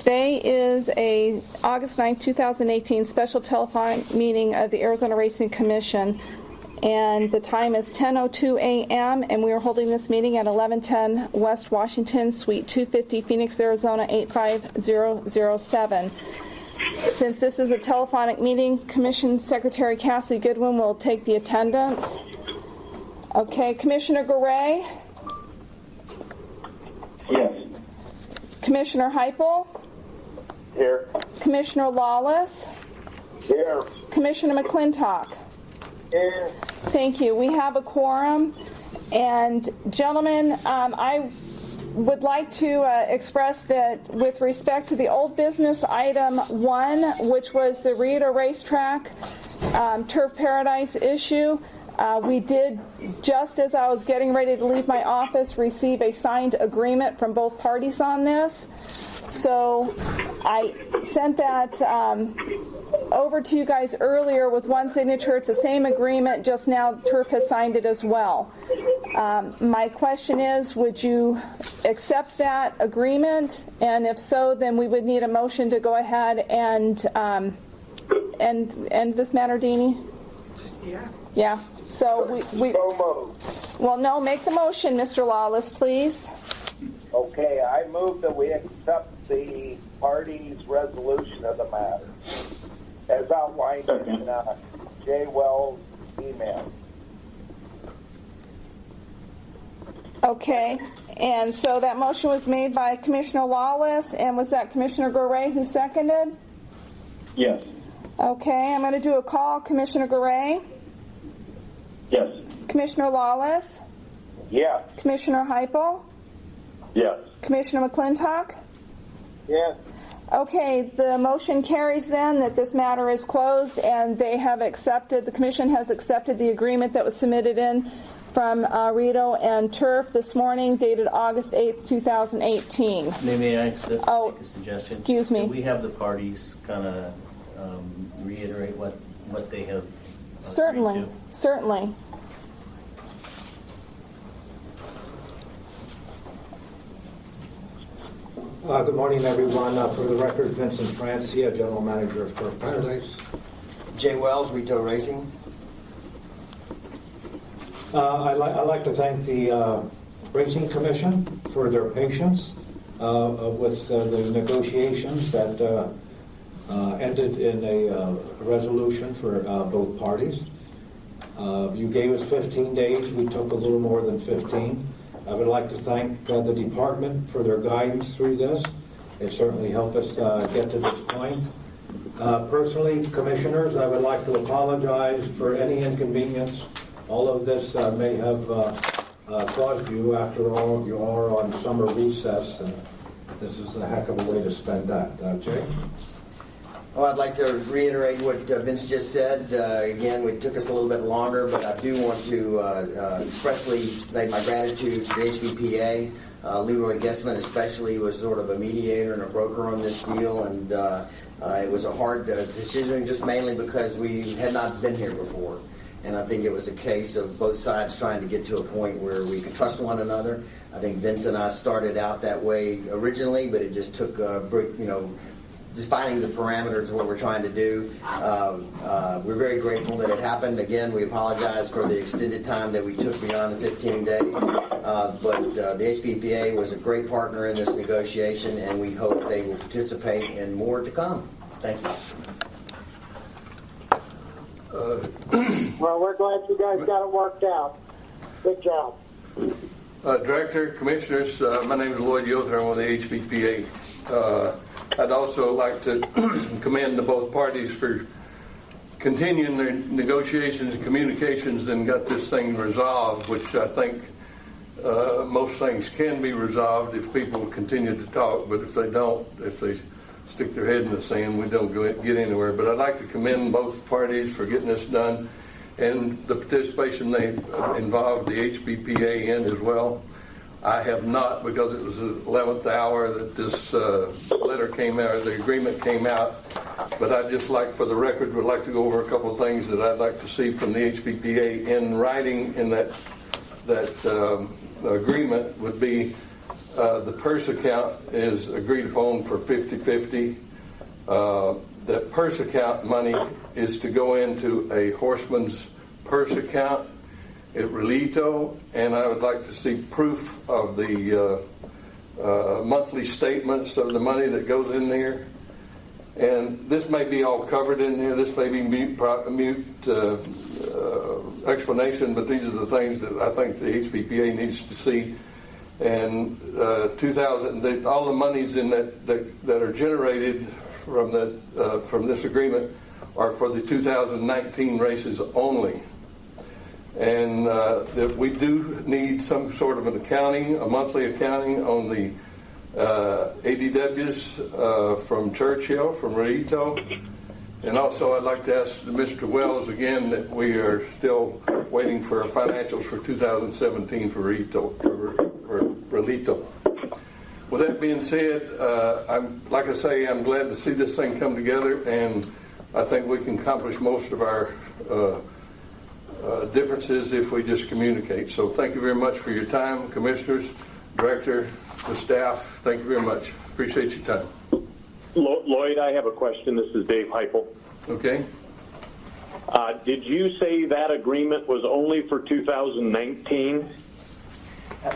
Today is a August 9th, 2018 special telephonic meeting of the Arizona Racing Commission, and the time is 10:02 a.m. and we are holding this meeting at 1110 West Washington, Suite 250, Phoenix, Arizona 85007. Since this is a telephonic meeting, Commission Secretary Cassie Goodwin will take the attendance. Okay, Commissioner Garay? Yes. Commissioner Heupel? Here. Commissioner Lawless? Here. Commissioner McClintock? Here. Thank you. We have a quorum. And gentlemen, I would like to express that with respect to the old business item 1, which was the Rita Racetrack Turf Paradise issue, we did, just as I was getting ready to leave my office, receive a signed agreement from both parties on this. So I sent that over to you guys earlier with one signature. It's the same agreement, just now Turf has signed it as well. My question is, would you accept that agreement? And if so, then we would need a motion to go ahead and end this matter, Deanie? Yeah. So we well, no, make the motion, Mr. Lawless, please. Okay, I move that we accept the party's resolution of the matter as outlined in Jay Wells' email. Okay, and so that motion was made by Commissioner Lawless, and was that Commissioner Garay who seconded? Yes. Okay, I'm going to do a call. Commissioner Garay? Yes. Commissioner Lawless? Yes. Commissioner Heupel? Yes. Commissioner McClintock? Yes. Okay, the motion carries then that this matter is closed, and they have accepted, the Commission has accepted the agreement that was submitted in from Rito and Turf this morning, dated August 8th, 2018. May I make a suggestion? Excuse me. Can we have the parties kind of reiterate what they have Certainly, agreed to? certainly. Good morning, everyone. For the record, Vincent Francia, General Manager of Turf Paradise. Jay Wells, Retail Racing. I'd like to thank the Racing Commission for their patience with the negotiations that ended in a resolution for both parties. You gave us 15 days. We took a little more than 15. I would like to thank the department for their guidance through this. It certainly helped us get to this point. Personally, commissioners, I would like to apologize for any inconvenience all of this may have caused you. After all, you are on summer recess, and this is a heck of a way to spend that. Jay? Well, I'd like to reiterate what Vince just said. Again, it took us a little bit longer, but I do want to expressly state my gratitude to the HBPA. Leroy Guessman especially was sort of a mediator and a broker on this deal, and it was a hard decision just mainly because we had not been here before. And I think it was a case of both sides trying to get to a point where we could trust one another. I think Vince and I started out that way originally, but it just took, just finding the parameters of what we're trying to do. We're very grateful that it happened. Again, we apologize for the extended time that we took beyond the 15 days. But the HBPA was a great partner in this negotiation, and we hope they will participate in more to come. Thank you. Well, we're glad you guys got it worked out. Good job. Director, Commissioners, my name is Lloyd Yother. I'm with the HBPA. I'd also like to commend the both parties for continuing their negotiations and communications and got this thing resolved, which I think most things can be resolved if people continue to talk, but if they don't, if they stick their head in the sand, we don't get anywhere. But I'd like to commend both parties for getting this done and the participation they involved the HBPA in as well. I have not, because it was the 11th hour that this letter came out, the agreement came out. But I'd just like, for the record, would like to go over a couple of things that I'd like to see from the HBPA in writing in that agreement would be the purse account is agreed upon for 50-50. That purse account money is to go into a horseman's purse account at Relito, and I would like to see proof of the monthly statements of the money that goes in there. And this may be all covered in here. This may be mute explanation, but these are the things that I think the HPPA needs to see. And all the monies in that are generated from this agreement are for the 2019 races only. And that we do need some sort of an accounting, a monthly accounting on the ADWs from Churchill, from Relito. And also I'd like to ask Mr. Wells again that we are still waiting for our financials for 2017 for Relito. With that being said, I'm glad to see this thing come together, and I think we can accomplish most of our differences if we just communicate. So thank you very much for your time, commissioners, director, the staff. Thank you very much. Appreciate your time. Lloyd, I have a question. This is Dave Heupel. Okay. Did you say that agreement was only for 2019?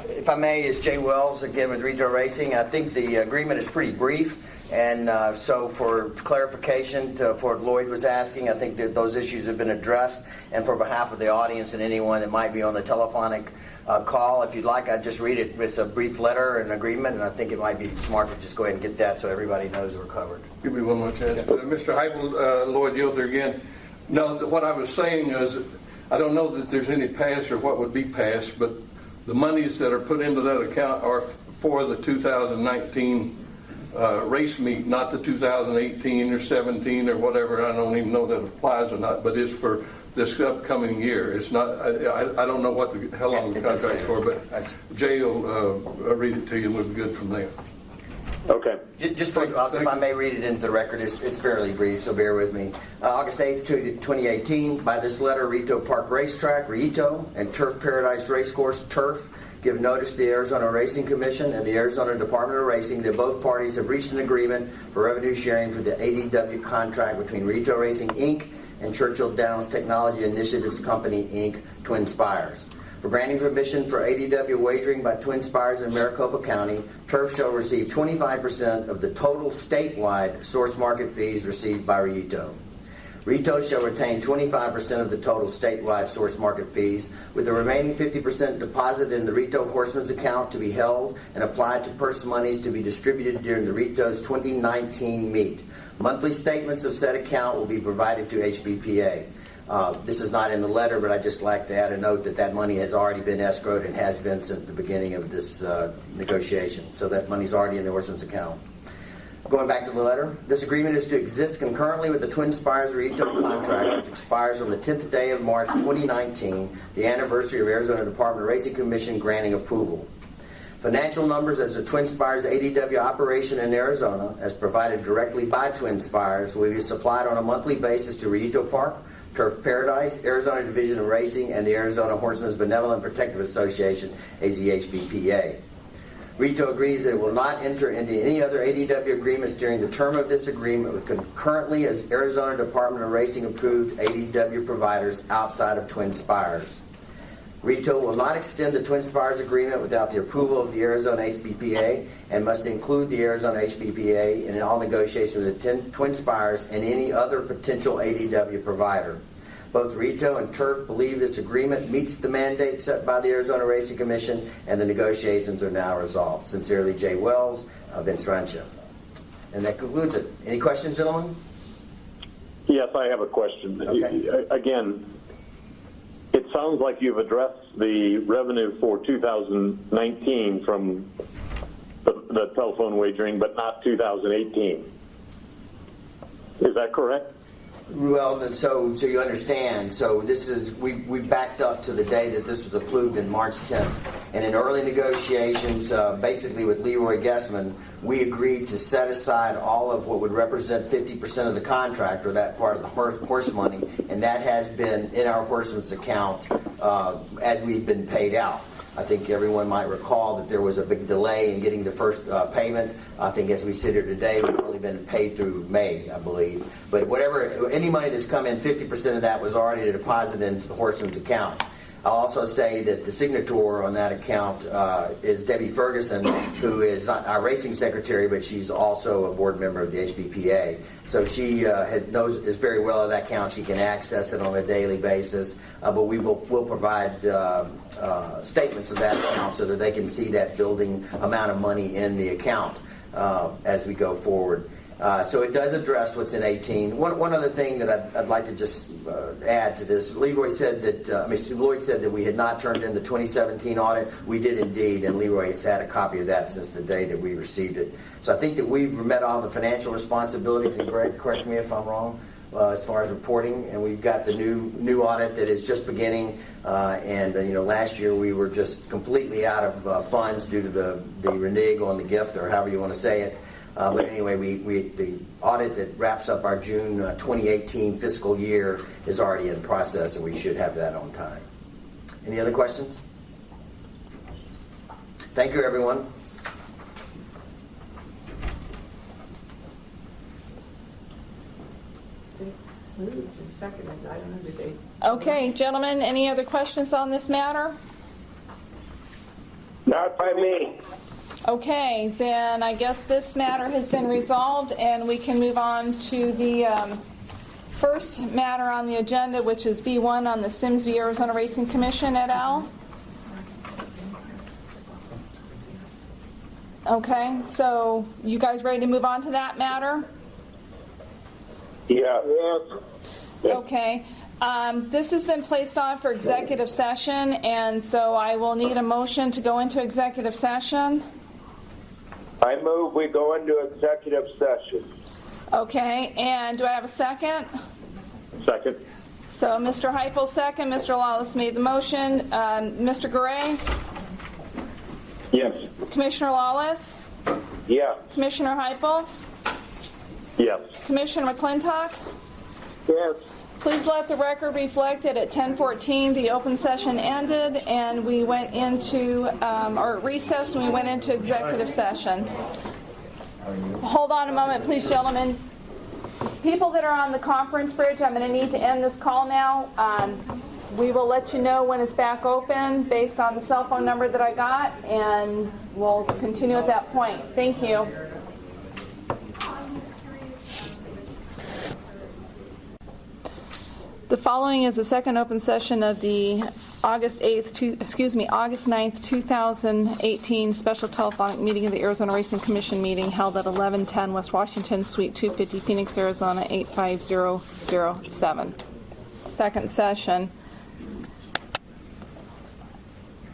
If I may, is Jay Wells again with Relito Racing. I think the agreement is pretty brief, and so for clarification for what Lloyd was asking, I think that those issues have been addressed. And for behalf of the audience and anyone that might be on the telephonic call, if you'd like, I'd just read it. It's a brief letter, an agreement, and I think it might be smart to just go ahead and get that so everybody knows we're covered. Give me one more chance. Mr. Heupel, Lloyd Yother again. No, what I was saying is I don't know that there's any pass or what would be passed, but the monies that are put into that account are for the 2019 race meet, not the 2018 or 17 or whatever. I don't even know that applies or not, but it's for this upcoming year. It's not. I don't know how long the contract's for, but Jay will read it to you and we'll be good from there. Okay. Just if I may read it into the record, it's fairly brief, so bear with me. August 8th, 2018, by this letter, Relito Park Racetrack, Relito, and Turf Paradise Racecourse, Turf, give notice to the Arizona Racing Commission and the Arizona Department of Racing that both parties have reached an agreement for revenue sharing for the ADW contract between Relito Racing, Inc. and Churchill Downs Technology Initiatives Company, Inc., Twin Spires. For granting permission for ADW wagering by Twin Spires in Maricopa County, Turf shall receive 25% of the total statewide source market fees received by Relito. Relito shall retain 25% of the total statewide source market fees, with the remaining 50% deposited in the Relito Horseman's account to be held and applied to purse monies to be distributed during the Relito's 2019 meet. Monthly statements of said account will be provided to HBPA. This is not in the letter, but I'd just like to add a note that money has already been escrowed and has been since the beginning of this negotiation. So that money's already in the horseman's account. Going back to the letter, this agreement is to exist concurrently with the Twin Spires Relito contract, which expires on the 10th day of March 2019, the anniversary of Arizona Department of Racing Commission granting approval. Financial numbers as the Twin Spires ADW operation in Arizona, as provided directly by Twin Spires, will be supplied on a monthly basis to Relito Park, Turf Paradise, Arizona Division of Racing, and the Arizona Horsemen's Benevolent Protective Association, AZHBPA. Relito agrees that it will not enter into any other ADW agreements during the term of this agreement with concurrently as Arizona Department of Racing approved ADW providers outside of Twin Spires. Relito will not extend the Twin Spires agreement without the approval of the Arizona HBPA and must include the Arizona HBPA in all negotiations with the Twin Spires and any other potential ADW provider. Both Relito and Turf believe this agreement meets the mandate set by the Arizona Racing Commission, and the negotiations are now resolved. Sincerely, Jay Wells, Vince Francia. And that concludes it. Any questions, gentlemen? Yes, I have a question. Okay. Again, it sounds like you've addressed the revenue for 2019 from the telephone wagering, but not 2018. Is that correct? Well, so you understand, so this is, we backed up to the day that this was approved in March 10th. And in early negotiations, basically with Leroy Guessman, we agreed to set aside all of what would represent 50% of the contract, or that part of the horse money, and that has been in our horseman's account as we've been paid out. I think everyone might recall that there was a big delay in getting the first payment. I think as we sit here today, we've only been paid through May, I believe. But whatever, any money that's come in, 50% of that was already deposited into the Horseman's account. I'll also say that the signator on that account is Debbie Ferguson, who is not our racing secretary, but she's also a board member of the HBPA. So she is very well of that account. She can access it on a daily basis. But we'll provide statements of that account so that they can see that building amount of money in the account as we go forward. So it does address what's in 18. One other thing that I'd like to just add to this, Lloyd said that we had not turned in the 2017 audit. We did indeed, and Leroy has had a copy of that since the day that we received it. So I think that we've met all the financial responsibilities, and Greg, correct me if I'm wrong, as far as reporting, and we've got the new audit that is just beginning, and last year we were just completely out of funds due to the renege on the gift, or however you want to say it. But anyway, the audit that wraps up our June 2018 fiscal year is already in process, and we should have that on time. Any other questions? Thank you, everyone. Moved and seconded. I don't know, did they? Okay, gentlemen, any other questions on this matter? Not by me. Okay, then I guess this matter has been resolved, and we can move on to the first matter on the agenda, which is B1 on the Sims v. Arizona Racing Commission et al. Okay, so you guys ready to move on to that matter? Yeah. Okay. This has been placed on for executive session, and so I will need a motion to go into executive session. I move we go into executive session. Okay, and do I have a second? Second. So Mr. Heupel second, Mr. Lawless made the motion. Mr. Garay? Yes. Commissioner Lawless? Yeah. Commissioner Heupel? Yes. Commissioner McClintock? Yes. Please let the record reflect that at 10:14 the open session ended and we went into, or recessed and we went into executive session. Hold on a moment, please, gentlemen. People that are on the conference bridge, I'm going to need to end this call now. We will let you know when it's back open based on the cell phone number that I got, and we'll continue at that point. Thank you. The following is the second open session of the August 9th, 2018 special telephonic meeting of the Arizona Racing Commission meeting held at 1110 West Washington, Suite 250, Phoenix, Arizona 85007. Second session.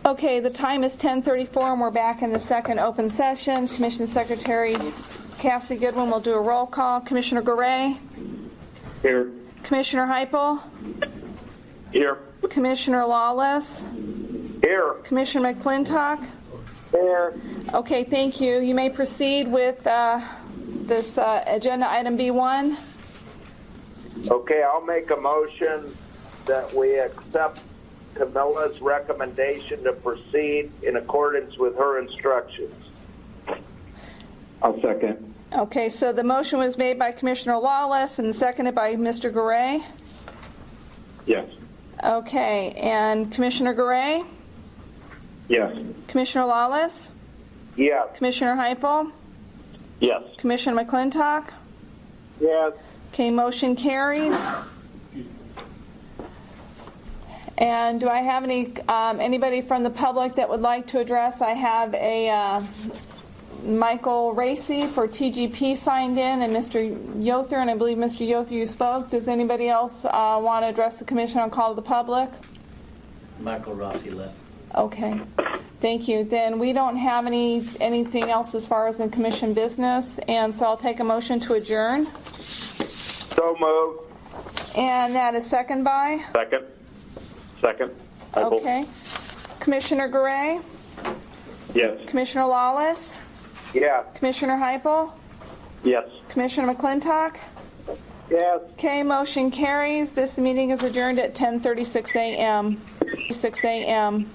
Okay, the time is 10:34 and we're back in the second open session. Commission Secretary Cassie Goodwin will do a roll call. Commissioner Garay? Here. Commissioner Heupel? Here. Commissioner Lawless? Here. Commissioner McClintock? Here. Okay, thank you. You may proceed with this agenda item B1. Okay, I'll make a motion that we accept Camilla's recommendation to proceed in accordance with her instructions. I'll second. Okay, so the motion was made by Commissioner Lawless and seconded by Mr. Garay. Yes. Okay, and Commissioner Garay? Yes. Commissioner Lawless? Yes. Commissioner Heupel? Yes. Commissioner McClintock? Yes. Okay, motion carries. And do I have anybody from the public that would like to address? I have a Michael Racy for TGP signed in, and Mr. Yother, and I believe Mr. Yother, you spoke. Does anybody else want to address the commission on call to the public? Michael Rossi left. Okay, thank you. Then we don't have anything else as far as in commission business, and so I'll take a motion to adjourn. So moved. And that is second by? Second. Okay. Commissioner Garay? Yes. Commissioner Lawless? Yes. Commissioner Heupel? Yes. Commissioner McClintock? Yes. Okay, motion carries. This meeting is adjourned at 10:36 a.m.